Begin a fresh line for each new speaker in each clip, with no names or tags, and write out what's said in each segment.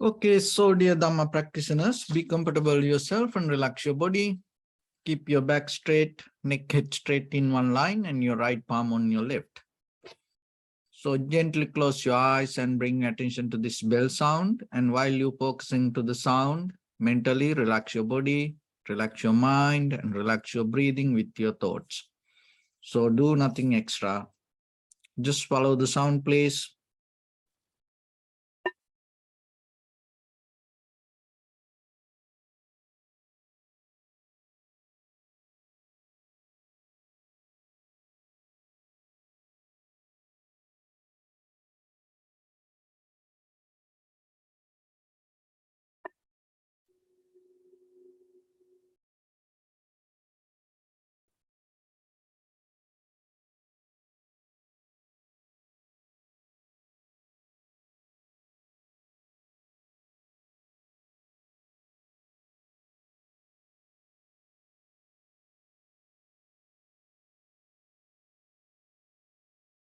Okay, so dear Dharma practitioners, be comfortable yourself and relax your body. Keep your back straight, neck head straight in one line, and your right palm on your left. So gently close your eyes and bring attention to this bell sound. And while you're focusing to the sound, mentally relax your body, relax your mind, and relax your breathing with your thoughts. So do nothing extra. Just follow the sound, please.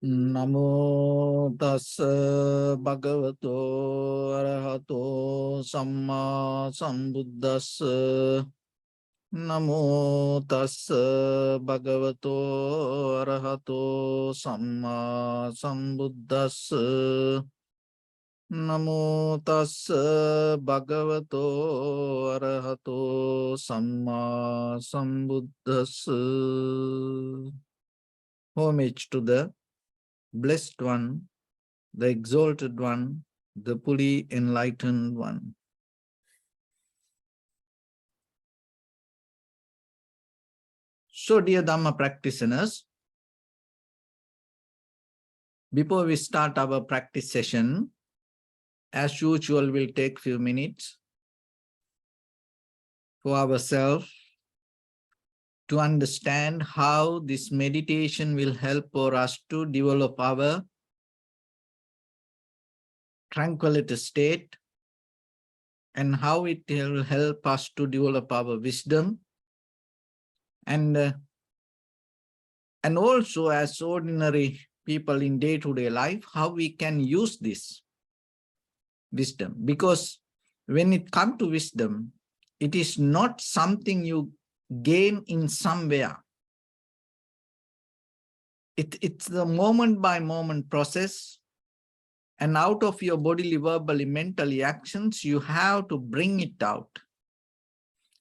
Namo tassa bhagavato arahato samma sambuddhassa. Namo tassa bhagavato arahato samma sambuddhassa. Namo tassa bhagavato arahato samma sambuddhassa. Homage to the Blessed One, the Exalted One, the fully enlightened One. So, dear Dhamma practitioners, before we start our practice session, as usual, we'll take few minutes for ourselves to understand how this meditation will help for us to develop our tranquility state and how it will help us to develop our wisdom and also as ordinary people in day-to-day life, how we can use this wisdom. Because when it comes to wisdom, it is not something you gain in somewhere. It's the moment-by-moment process, and out of your bodily, verbally, mentally actions, you have to bring it out.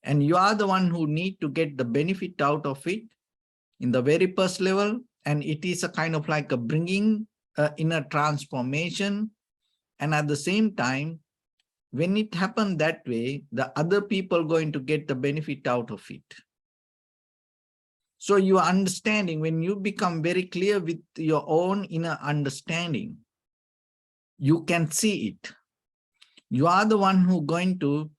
And you are the one who need to get the benefit out of it in the very first level, and it is a kind of like a bringing inner transformation. And at the same time, when it happens that way, the other people going to get the benefit out of it. So your understanding, when you become very clear with your own inner understanding, you can see it. You are the one who going to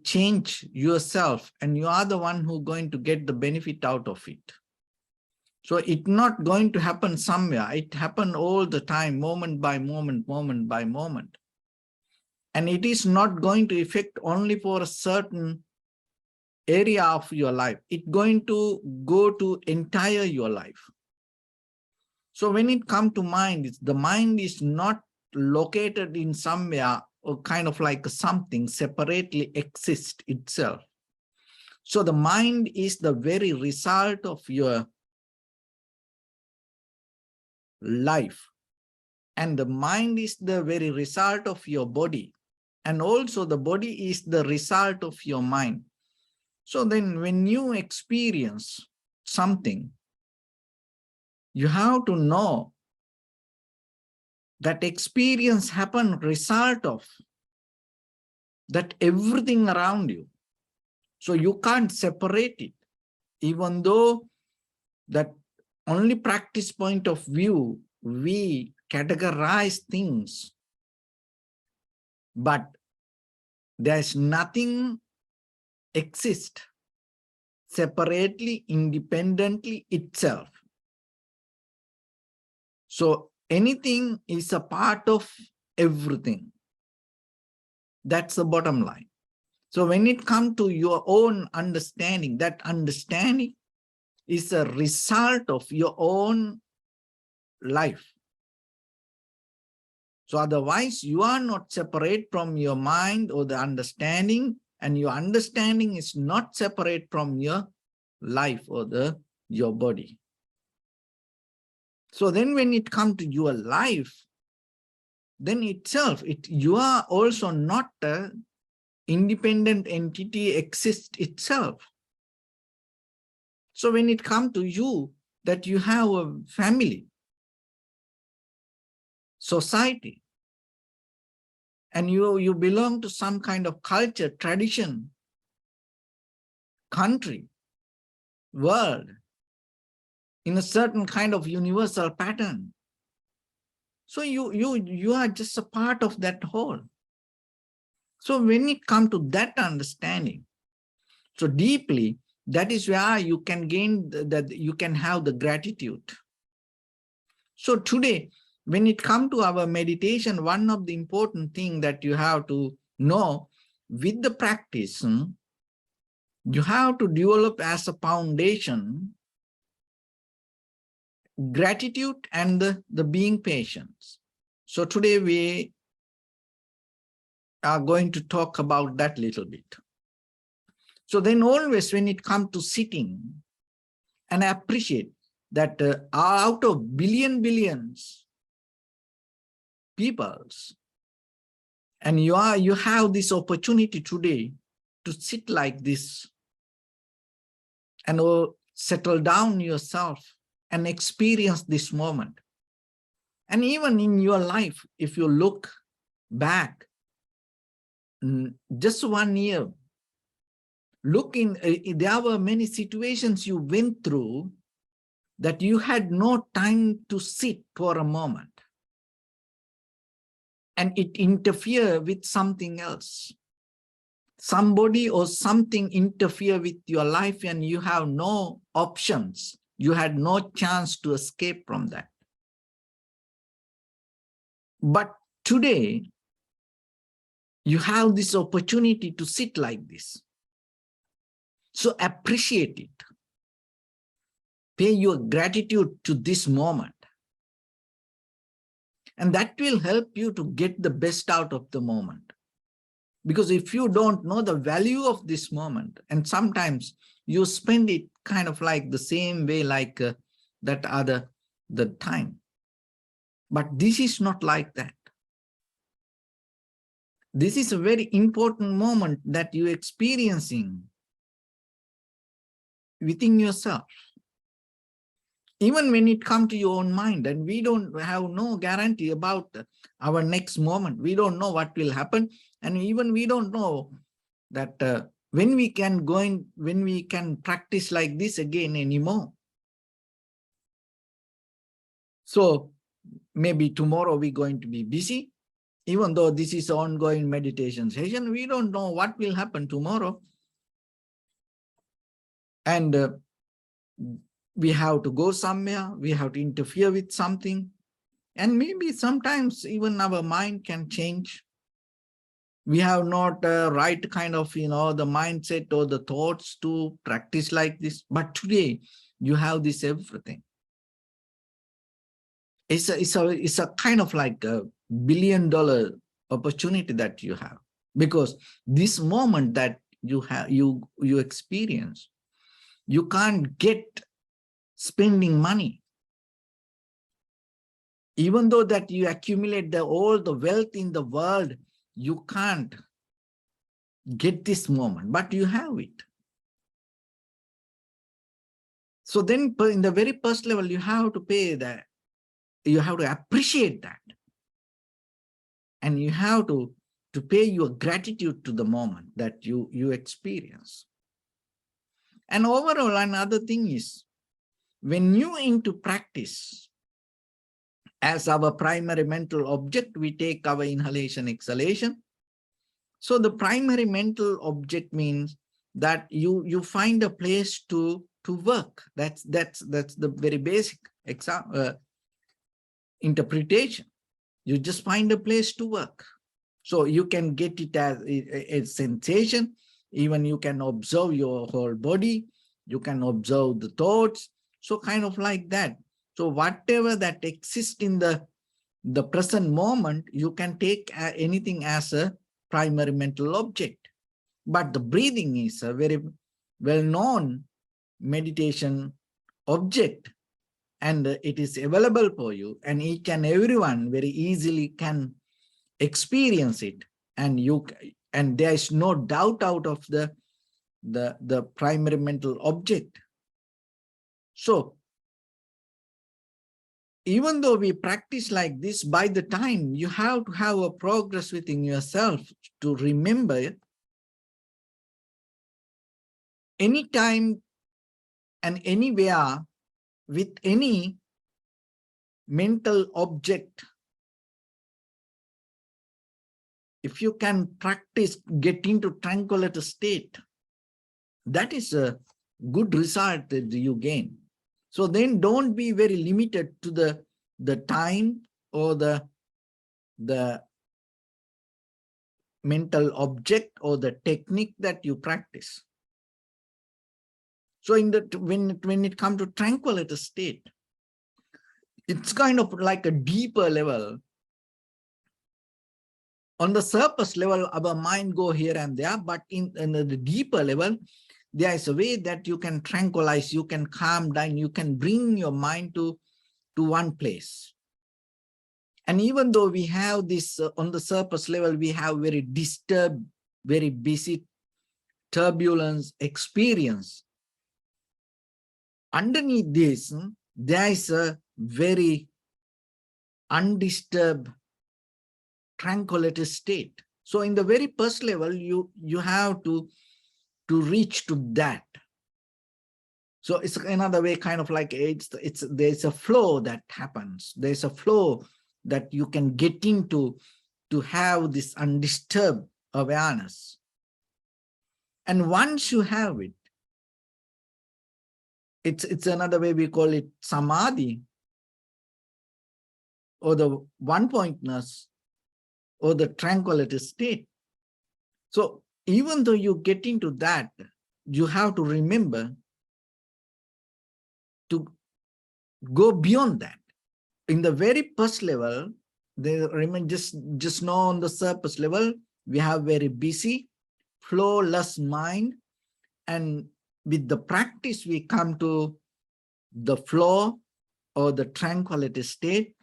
change yourself, and you are the one who going to get the benefit out of it. So it's not going to happen somewhere. It happens all the time, moment by moment, moment by moment. And it is not going to affect only for a certain area of your life. It's going to go to entire your life. So when it comes to mind, the mind is not located in somewhere or kind of like something separately exists itself. So the mind is the very result of your life. And the mind is the very result of your body. And also the body is the result of your mind. So then when you experience something, you have to know that experience happened result of that everything around you. So you can't separate it, even though that only practice point of view, we categorize things, but there's nothing exist separately, independently itself. So anything is a part of everything. That's the bottom line. So when it comes to your own understanding, that understanding is a result of your own life. So otherwise, you are not separate from your mind or the understanding, and your understanding is not separate from your life or your body. So then when it comes to your life, then itself, you are also not an independent entity exists itself. So when it comes to you, that you have a family, society, and you belong to some kind of culture, tradition, country, world, in a certain kind of universal pattern. So you are just a part of that whole. So when it comes to that understanding, so deeply, that is where you can gain that, you can have the gratitude. So today, when it comes to our meditation, one of the important things that you have to know with the practice, you have to develop as a foundation gratitude and the being patient. So today we are going to talk about that little bit. So then always when it comes to sitting, and appreciate that out of billions peoples, and you have this opportunity today to sit like this and settle down yourself and experience this moment. And even in your life, if you look back just 1 year, there were many situations you went through that you had no time to sit for a moment, and it interfered with something else. Somebody or something interfere with your life, and you have no options. You had no chance to escape from that. But today, you have this opportunity to sit like this. So appreciate it. Pay your gratitude to this moment. And that will help you to get the best out of the moment. Because if you don't know the value of this moment, and sometimes you spend it kind of like the same way like the time. But this is not like that. This is a very important moment that you're experiencing within yourself. Even when it comes to your own mind, and we don't have no guarantee about our next moment. We don't know what will happen. And even we don't know that when we can practice like this again anymore. So maybe tomorrow we're going to be busy. Even though this is an ongoing meditation session, we don't know what will happen tomorrow. And we have to go somewhere, we have to interfere with something. And maybe sometimes even our mind can change. We have not right kind of, the mindset or the thoughts to practice like this. But today you have this everything. It's a kind of like a $1 billion opportunity that you have, because this moment that you have, you experience, you can't get spending money. Even though that you accumulate all the wealth in the world, you can't get this moment, but you have it. So then in the very first level, you have to pay that. You have to appreciate that. And you have to pay your gratitude to the moment that you experience. And overall, another thing is, when you into practice, as our primary mental object, we take our inhalation, exhalation. So the primary mental object means that you find a place to work. That's the very basic interpretation. You just find a place to work. So you can get it as a sensation. Even you can observe your whole body. You can observe the thoughts. So kind of like that. So whatever that exists in the the present moment, you can take anything as a primary mental object. But the breathing is a very well-known meditation object, and it is available for you, and each and everyone very easily can experience it, and there is no doubt out of the primary mental object. So even though we practice like this, by the time you have to have a progress within yourself to remember anytime and anywhere with any mental object. If you can practice, get into tranquility state, that is a good result that you gain. So then don't be very limited to the time or the mental object or the technique that you practice. So when it comes to tranquility state, it's kind of like a deeper level. On the surface level, our mind go here and there, but in the deeper level, there is a way that you can tranquilize, you can calm down, you can bring your mind to one place. And even though we have this on the surface level, we have very disturbed, very busy, turbulence experience. Underneath this, there is a very undisturbed tranquility state. So in the very first level, you have to reach to that. So it's another way, kind of like there's a flow that happens. There's a flow that you can get into to have this undisturbed awareness. And once you have it, it's another way we call it samadhi, or the one-pointness, or the tranquility state. So even though you get into that, you have to remember to go beyond that. In the very first level, they remain just know on the surface level, we have very busy, flowless mind, and with the practice, we come to the flow or the tranquility state.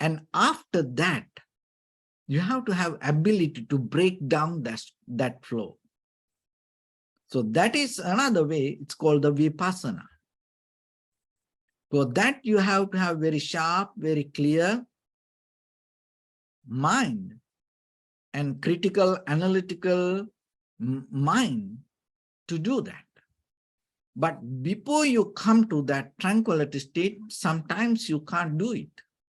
And after that, you have to have ability to break down that flow. So that is another way, it's called the vipassana. For that, you have to have very sharp, very clear mind and critical, analytical mind to do that. But before you come to that tranquility state, sometimes you can't do it.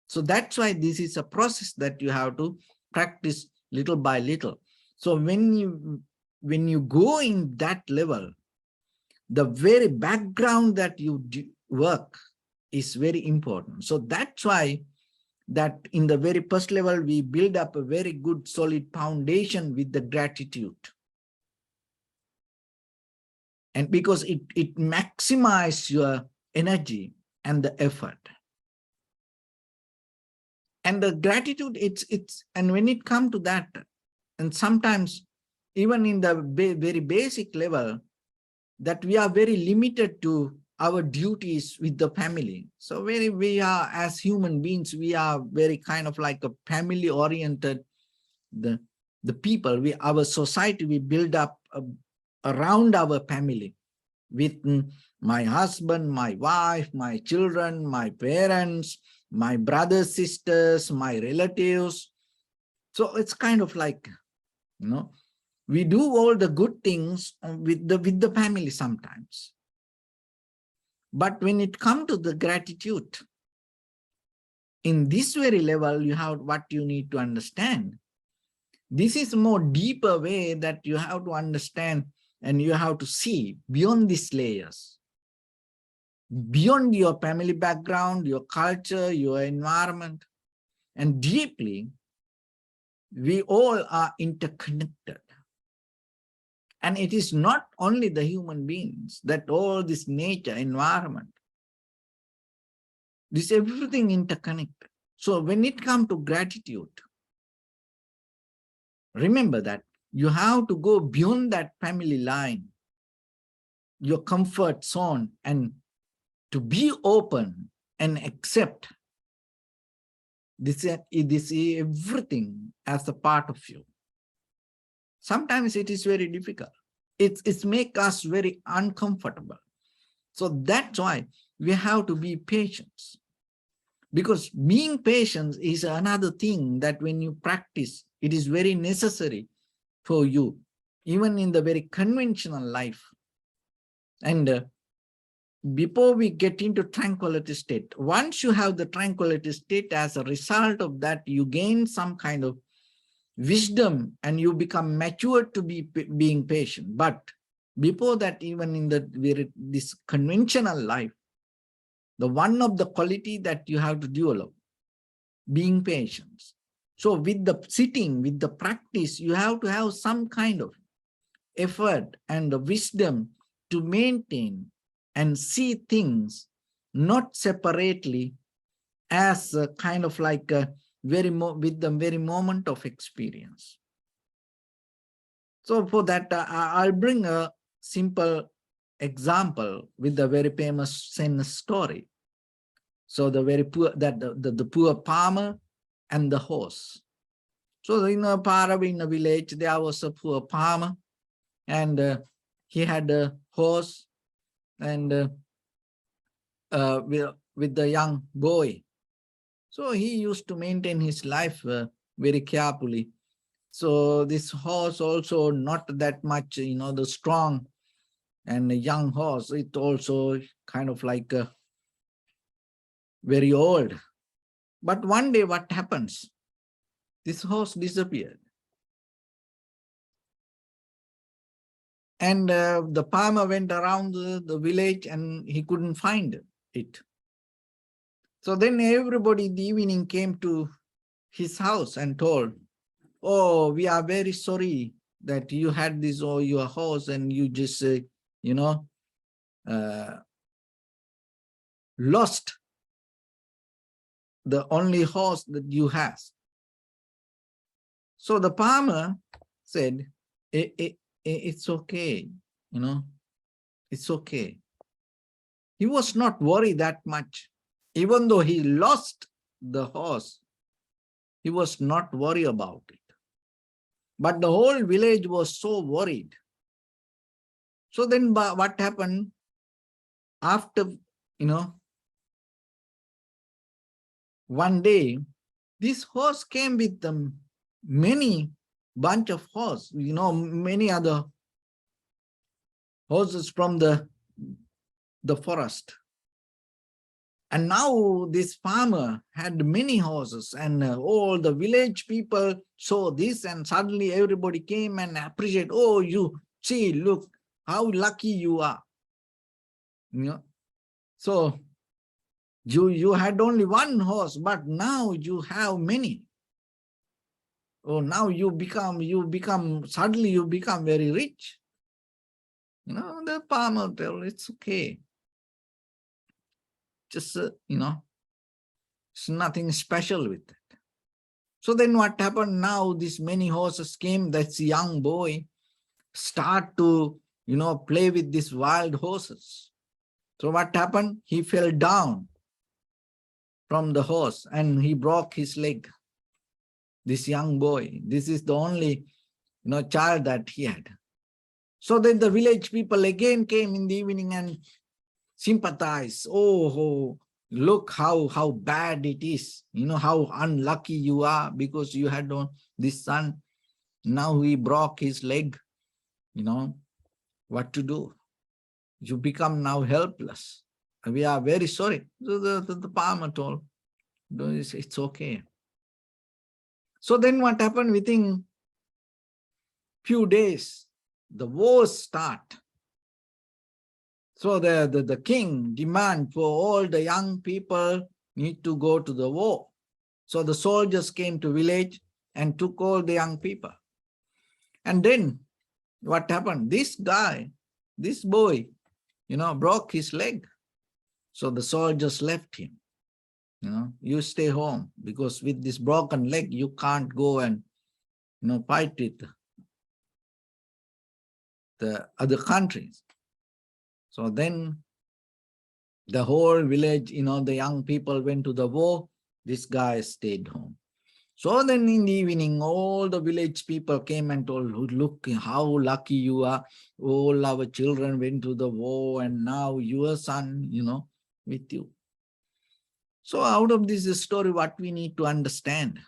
So that's why this is a process that you have to practice little by little. So when you go in that level, the very background that you work is very important. So that's why that in the very first level, we build up a very good solid foundation with the gratitude. And because it maximizes your energy and the effort. And the gratitude, and when it comes to that, and sometimes even in the very basic level, that we are very limited to our duties with the family. So we are, as human beings, we are very kind of like a family oriented, the people, our society, we build up around our family with my husband, my wife, my children, my parents, my brothers, sisters, my relatives. So it's kind of like, we do all the good things with the family sometimes. But when it comes to the gratitude, in this very level, you have what you need to understand. This is a more deeper way that you have to understand, and you have to see beyond these layers, beyond your family background, your culture, your environment, and deeply, we all are interconnected. And it is not only the human beings, that all this nature, environment, this everything interconnected. So when it comes to gratitude, remember that you have to go beyond that family line, your comfort zone, and to be open and accept this is everything as a part of you. Sometimes it is very difficult. It's make us very uncomfortable. So that's why we have to be patient. Because being patient is another thing that when you practice, it is very necessary for you, even in the very conventional life. And before we get into tranquility state, once you have the tranquility state, as a result of that, you gain some kind of wisdom and you become mature to be being patient. But before that, even in this conventional life, the one of the quality that you have to develop, being patient. So with the sitting, with the practice, you have to have some kind of effort and the wisdom to maintain and see things not separately, as a kind of like a with the very moment of experience. So for that, I'll bring a simple example with the very famous Zen story. So the very poor, that the poor farmer and the horse. So in a village, there was a poor farmer, and he had a horse, and with the young boy. So he used to maintain his life very carefully. So this horse also not that much, the strong and a young horse. It also kind of like very old. But one day what happens? This horse disappeared. And the farmer went around the village and he couldn't find it. So then everybody in the evening came to his house and told, oh, we are very sorry that you had this or your horse and you just, lost the only horse that you have. So the farmer said, it's okay, it's okay. He was not worried that much. Even though he lost the horse, he was not worried about it. But the whole village was so worried. So then what happened after, one day, this horse came with many bunch of horses, many other horses from the forest. And now this farmer had many horses, and all the village people saw this, and suddenly everybody came and appreciated, oh, you see, look how lucky you are. So you had only one horse, but now you have many. Oh, now suddenly you become very rich. The farmer told, it's okay. Just, it's nothing special with it. So then what happened now, these many horses came, that's young boy, start to, play with these wild horses. So what happened? He fell down from the horse and he broke his leg. This young boy, this is the only, child that he had. So then the village people again came in the evening and sympathized. Oh, look how bad it is. How unlucky you are because you had this son. Now he broke his leg. What to do? You become now helpless. We are very sorry. So the farmer told, it's okay. So then what happened? Within few days, the wars start. So the king demand for all the young people need to go to the war. So the soldiers came to village and took all the young people. And then what happened? This guy, this boy, broke his leg. So the soldiers left him. you stay home, because with this broken leg, you can't go and, fight with the other countries. So then the whole village, the young people went to the war. This guy stayed home. So then in the evening, all the village people came and told, look how lucky you are. All our children went to the war and now your son, with you. So out of this story, what we need to understand,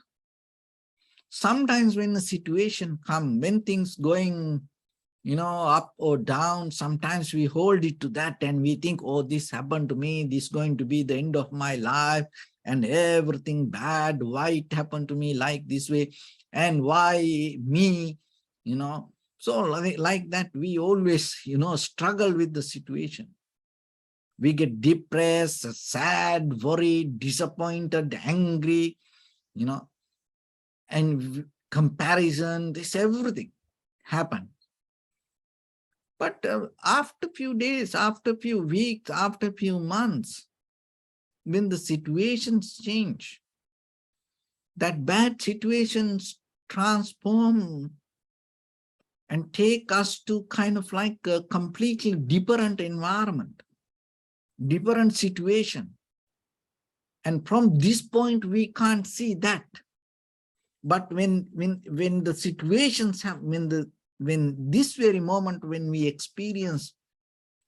sometimes when the situation comes, when things going, up or down, sometimes we hold it to that and we think, oh, this happened to me, this is going to be the end of my life and everything bad, why it happened to me like this way and why me, So like that, we always, struggle with the situation. We get depressed, sad, worried, disappointed, angry, and comparison, this everything happens. But after few days, after few weeks, after few months, when the situations change, that bad situations transform and take us to kind of like a completely different environment, different situation. And from this point, we can't see that. But when the situations have, when this very moment, when we experience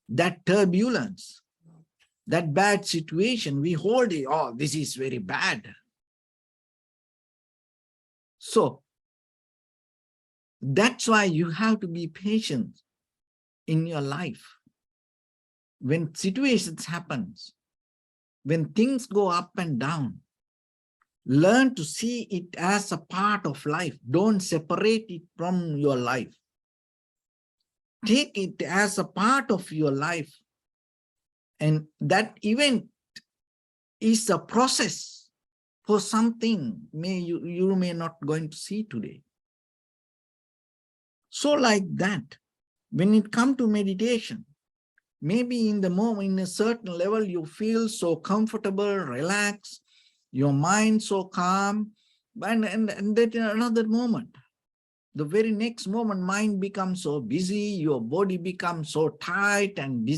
that turbulence, that bad situation, we hold it, oh, this is very bad. So that's why you have to be patient in your life. When situations happen, when things go up and down, learn to see it as a part of life. Don't separate it from your life. Take it as a part of your life. And that event is a process for something you may not going to see today. So like that, when it comes to meditation, maybe in the moment, in a certain level, you feel so comfortable, relaxed, your mind so calm, and then in another moment, the very next moment, mind becomes so busy, your body becomes so tight and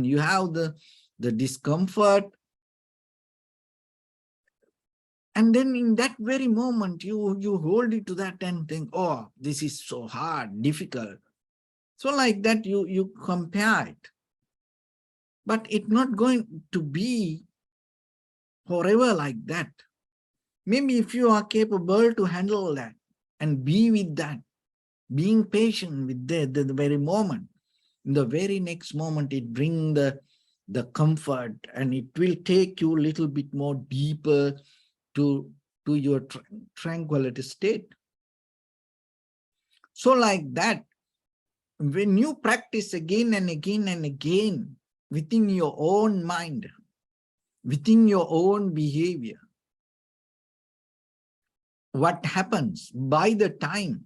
you have the discomfort. And then in that very moment, you hold it to that and think, oh, this is so hard, difficult. So like that, you compare it. But it's not going to be forever like that. Maybe if you are capable to handle that and be with that, being patient with the very moment, in the very next moment, it brings the comfort, and it will take you a little bit more deeper to your tranquility state. So like that, when you practice again and again and again within your own mind, within your own behavior, what happens by the time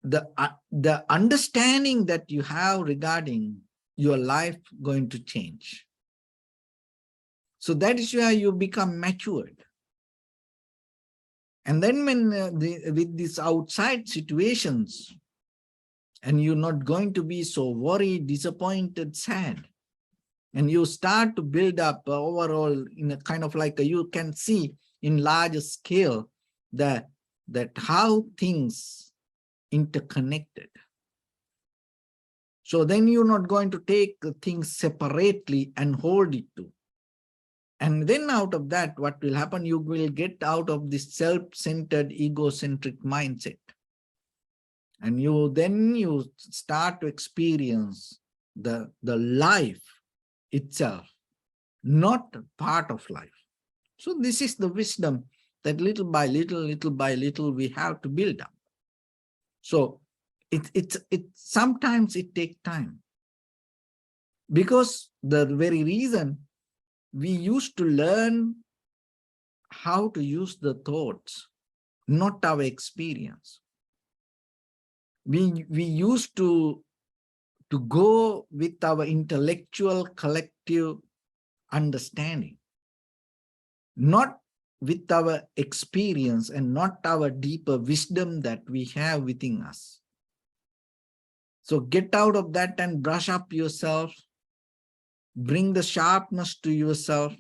the understanding that you have regarding your life going to change. So that is where you become matured. And then when with these outside situations, and you're not going to be so worried, disappointed, sad, and you start to build up overall in a kind of like you can see in larger scale that how things interconnected. So then you're not going to take things separately and hold it to. And then out of that, what will happen? You will get out of this self-centered, egocentric mindset. And you start to experience the life itself, not part of life. So this is the wisdom that little by little, we have to build up. So sometimes it takes time, because the very reason we used to learn how to use the thoughts, not our experience. We used to go with our intellectual collective understanding, not with our experience and not our deeper wisdom that we have within us. So get out of that and brush up yourself, bring the sharpness to yourself,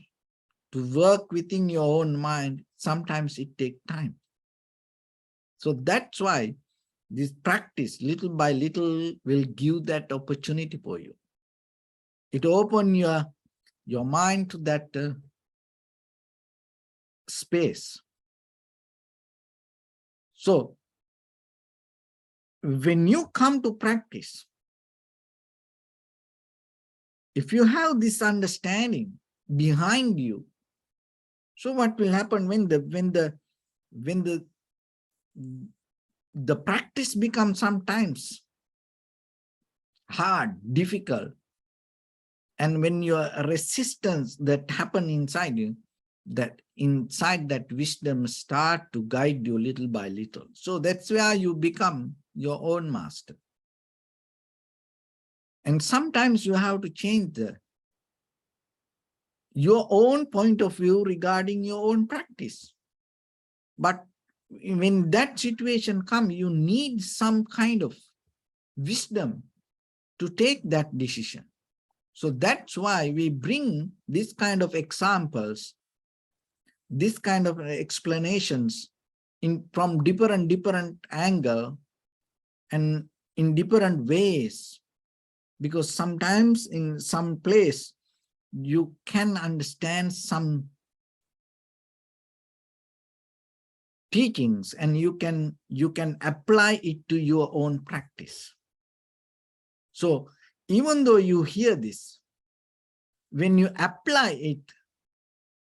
to work within your own mind. Sometimes it takes time. So that's why this practice, little by little, will give that opportunity for you. It opens your mind to that space. So when you come to practice, if you have this understanding behind you, so what will happen when the practice becomes sometimes hard, difficult, and when your resistance that happen inside you, that inside that wisdom start to guide you little by little. So that's where you become your own master. And sometimes you have to change your own point of view regarding your own practice. But when that situation comes, you need some kind of wisdom to take that decision. So that's why we bring this kind of examples, this kind of explanations from different angle and in different ways, because sometimes in some place you can understand some teachings and you can apply it to your own practice. So even though you hear this, when you apply it,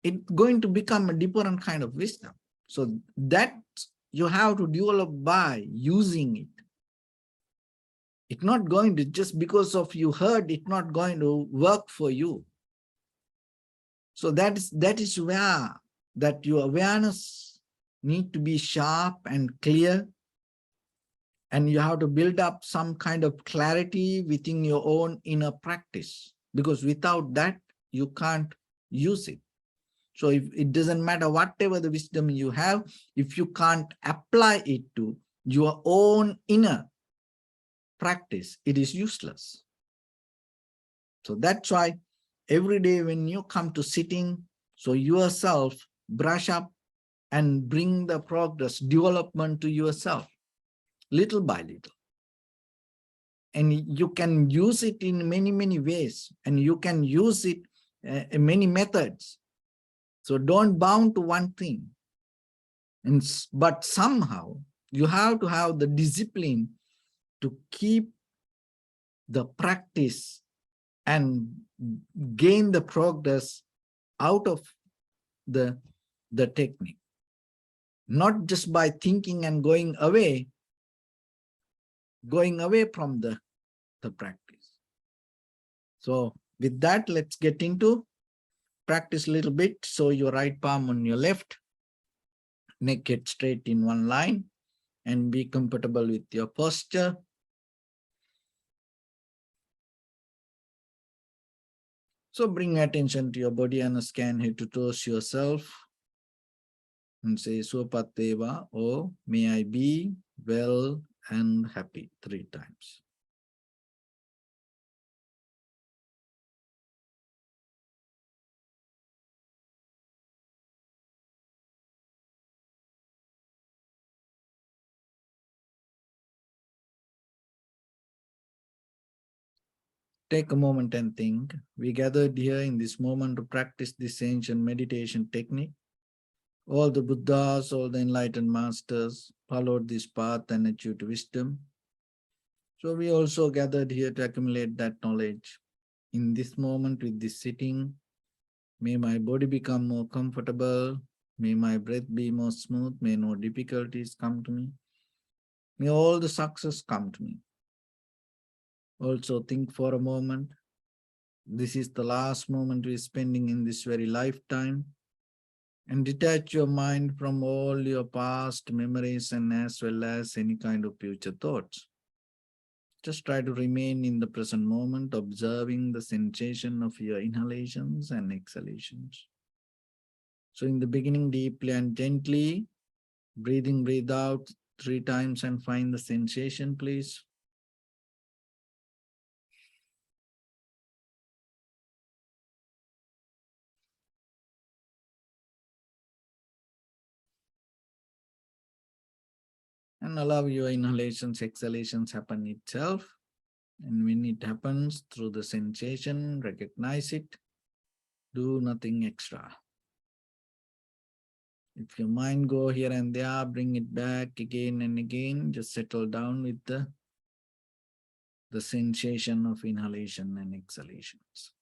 it's going to become a different kind of wisdom. So that you have to develop by using it. It's not going to, just because of you heard, it's not going to work for you. So that is where that your awareness need to be sharp and clear, and you have to build up some kind of clarity within your own inner practice, because without that you can't use it. So if it doesn't matter whatever the wisdom you have, if you can't apply it to your own inner practice, it is useless. So that's why every day when you come to sitting, so yourself brush up and bring the progress, development to yourself, little by little. And you can use it in many ways, and you can use it in many methods. So don't bound to one thing. But somehow you have to have the discipline to keep the practice and gain the progress out of the technique, not just by thinking and going away from the practice. So with that, let's get into practice a little bit. So your right palm on your left, neck it straight in one line, and be comfortable with your posture. So bring attention to your body and scan head to toes yourself and say Swapateva, or may I be well and happy 3 times. Take a moment and think. We gathered here in this moment to practice this ancient meditation technique. All the Buddhas, all the enlightened masters followed this path and achieved wisdom. So we also gathered here to accumulate that knowledge. In this moment with this sitting, may my body become more comfortable. May my breath be more smooth. May no difficulties come to me. May all the success come to me. Also think for a moment. This is the last moment we're spending in this very lifetime. And detach your mind from all your past memories and as well as any kind of future thoughts. Just try to remain in the present moment, observing the sensation of your inhalations and exhalations. So in the beginning, deeply and gently, breathe in, breathe out 3 times and find the sensation, please. And allow your inhalations, exhalations happen itself. And when it happens through the sensation, recognize it. Do nothing extra. If your mind go here and there, bring it back again and again. Just settle down with the sensation of inhalation and exhalations.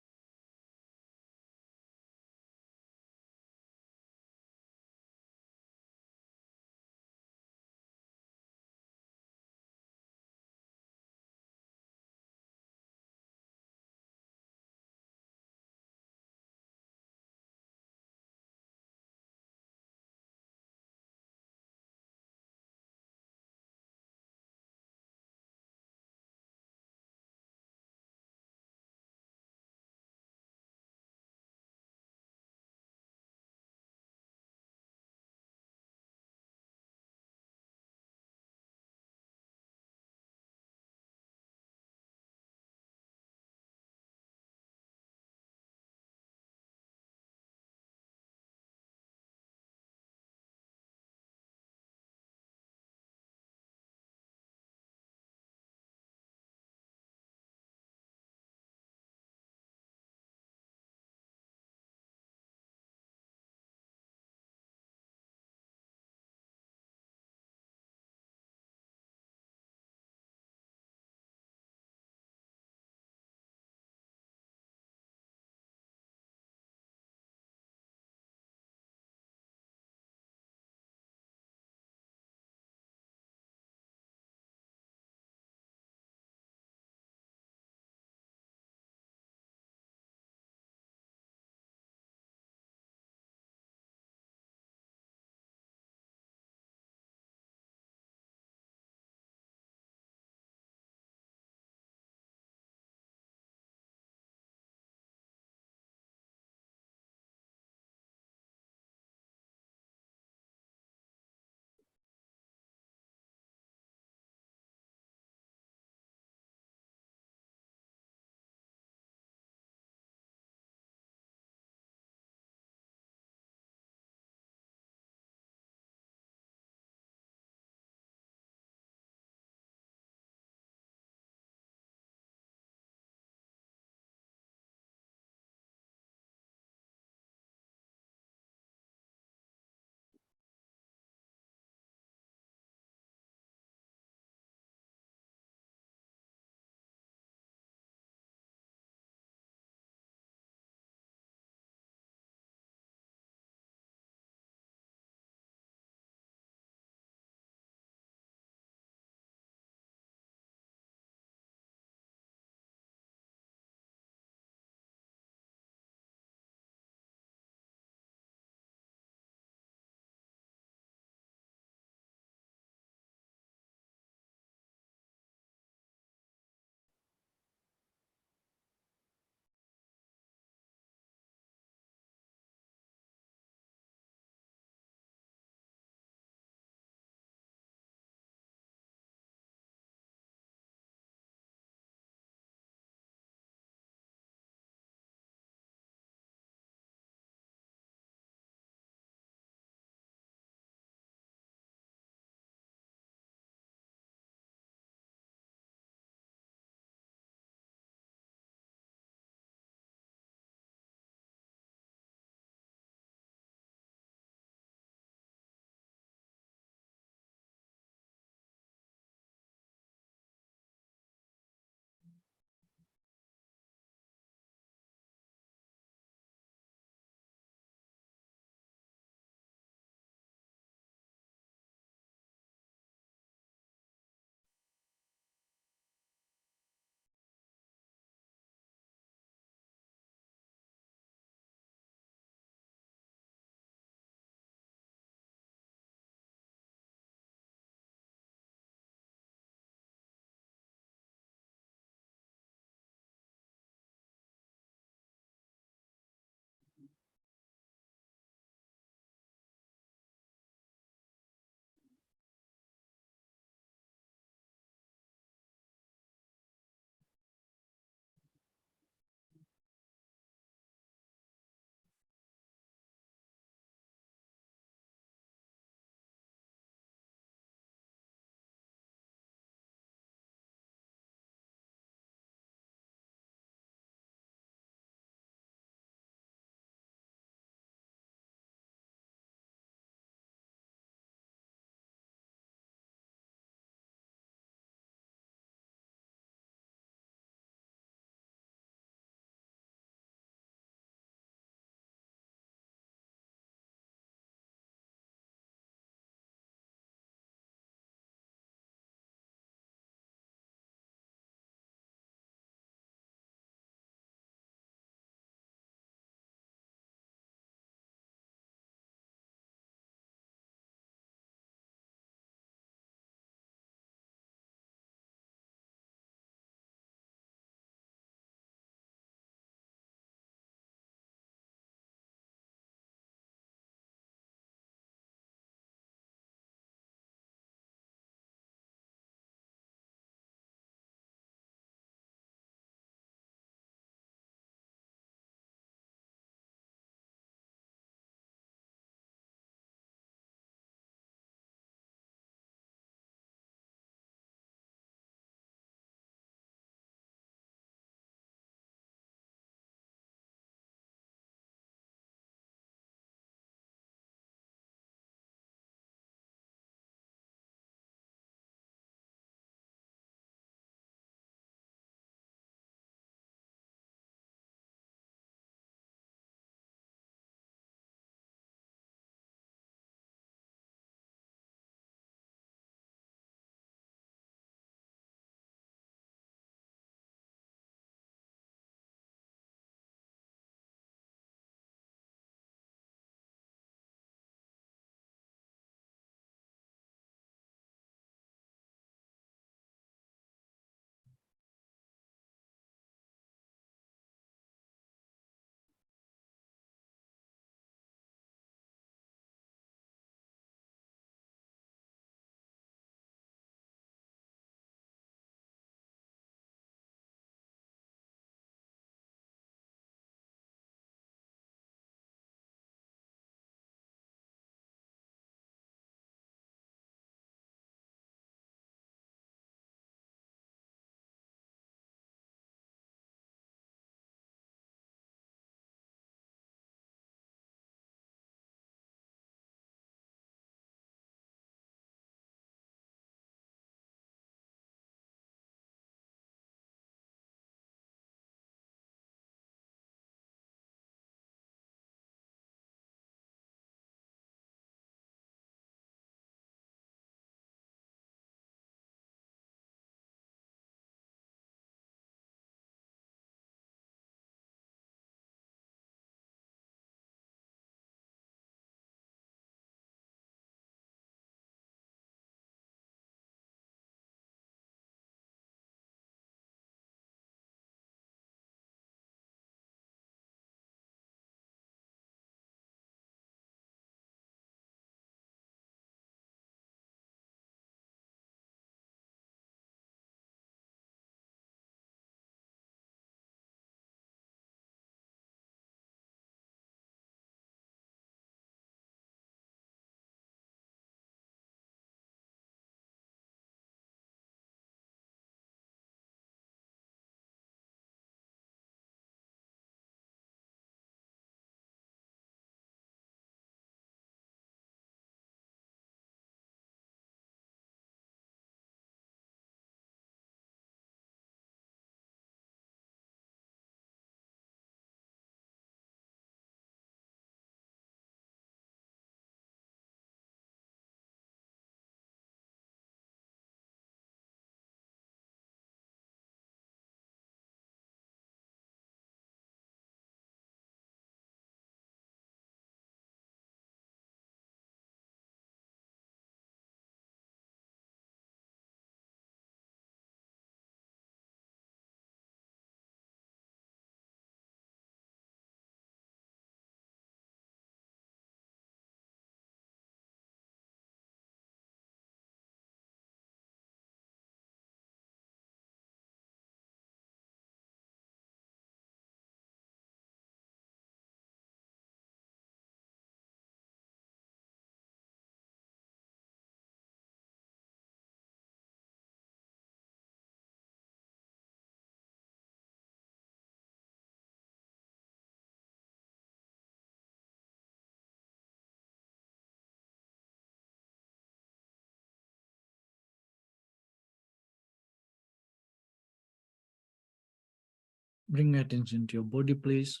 Bring attention to your body, please.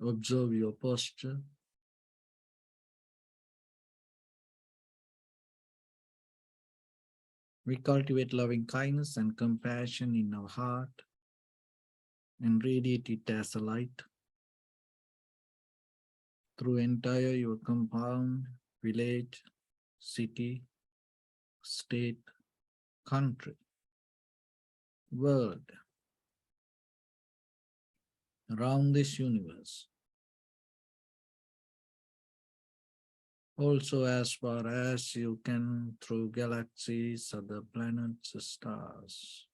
Observe your posture. We cultivate loving kindness and compassion in our heart and radiate it as a light through entire your compound, village, city, state, country, world, around this universe. Also as far as you can through galaxies, other planets, stars.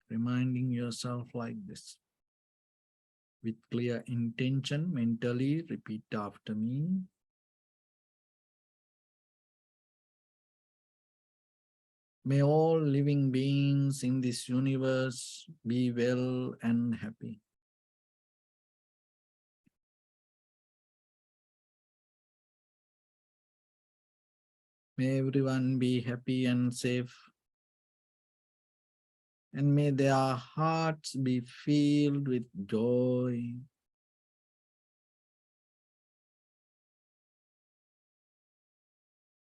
Reminding yourself like this. With clear intention, mentally repeat after me. May all living beings in this universe be well and happy. May everyone be happy and safe. And may their hearts be filled with joy.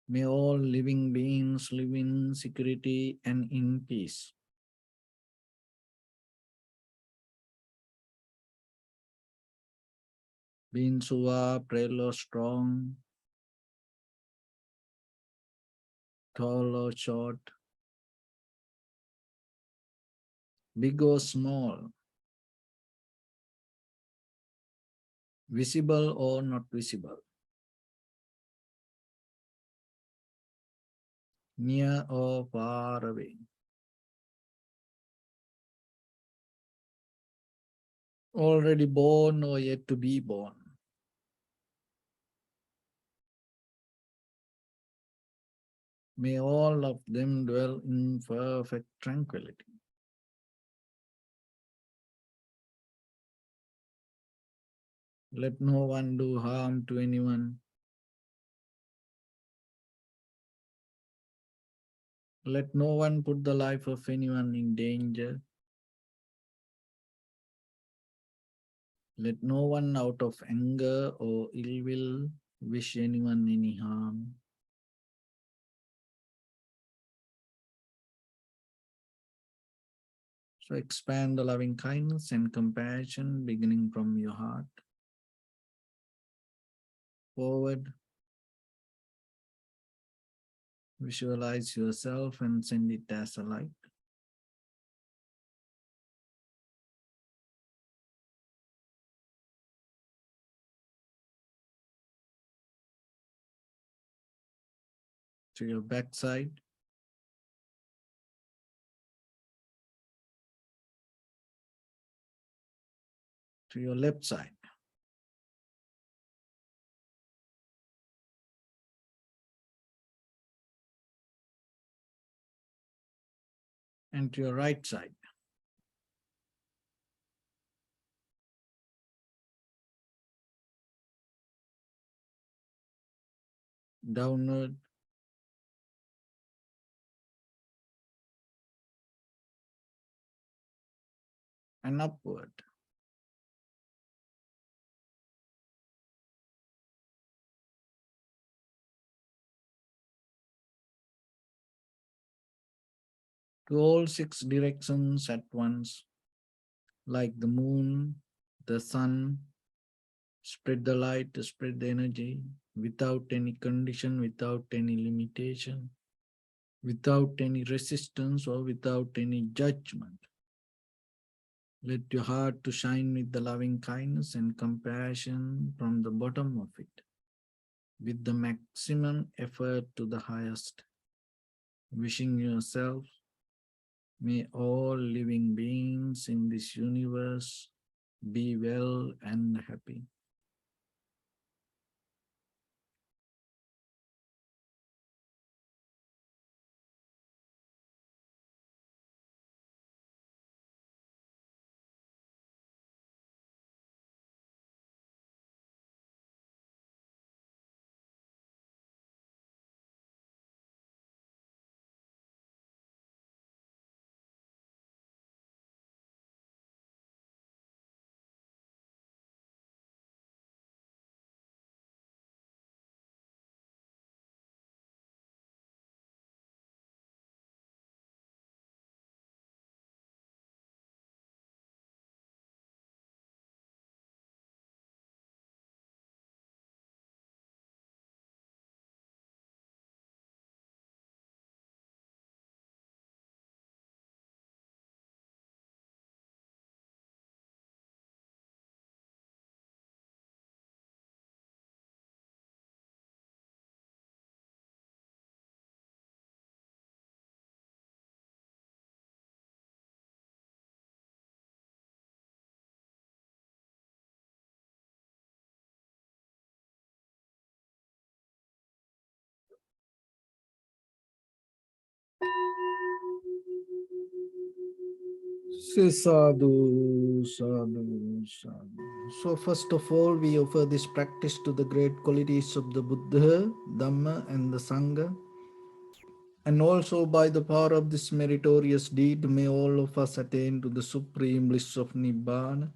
May all living beings live in security and in peace. Beings who are frail or strong, tall or short, big or small, visible or not visible, near or far away. Already born or yet to be born. May all of them dwell in perfect tranquility. Let no one do harm to anyone. Let no one put the life of anyone in danger. Let no one out of anger or ill will wish anyone any harm. So expand the loving kindness and compassion beginning from your heart. Forward. Visualize yourself and send it as a light. To your backside. To your left side. And to your right side. Downward. And upward. To all 6 directions at once, like the moon, the sun, spread the light, spread the energy, without any condition, without any limitation, without any resistance or without any judgment. Let your heart to shine with the loving kindness and compassion from the bottom of it, with the maximum effort to the highest. Wishing yourself, may all living beings in this universe be well and happy. Say sadhu, sadhu, sadhu. So first of all, we offer this practice to the great qualities of the Buddha, Dhamma, and the Sangha. And also by the power of this meritorious deed, may all of us attain to the supreme bliss of Nibbana.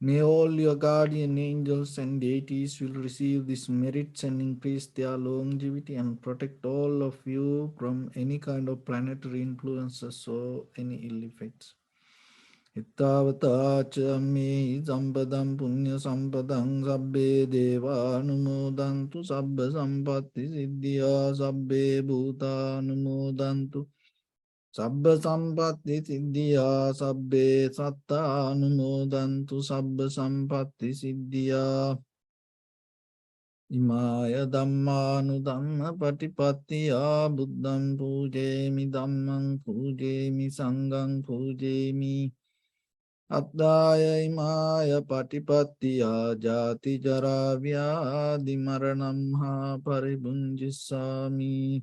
May all your guardian angels and deities will receive these merits and increase their longevity and protect all of you from any kind of planetary influences or any ill effects. Ittavata cha me sampadam punya sampadam sabbe deva anumodantu sabba sampatti siddhya sabbe bhuta anumodantu sabba sampatti siddhya sabbe satta anumodantu sabba sampatti siddhya imaya dhammanudhamma patipattiya buddham pujemi dhammam pujemi sangham pujemi Addaya imaya patipattiya jati jara vyadi maranam ha paribunjisami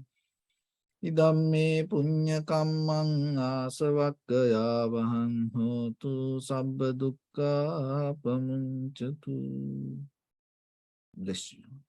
idamme punya kammang asavakkaya vahang hotu sabba dukkha pamuncatu. Bless you.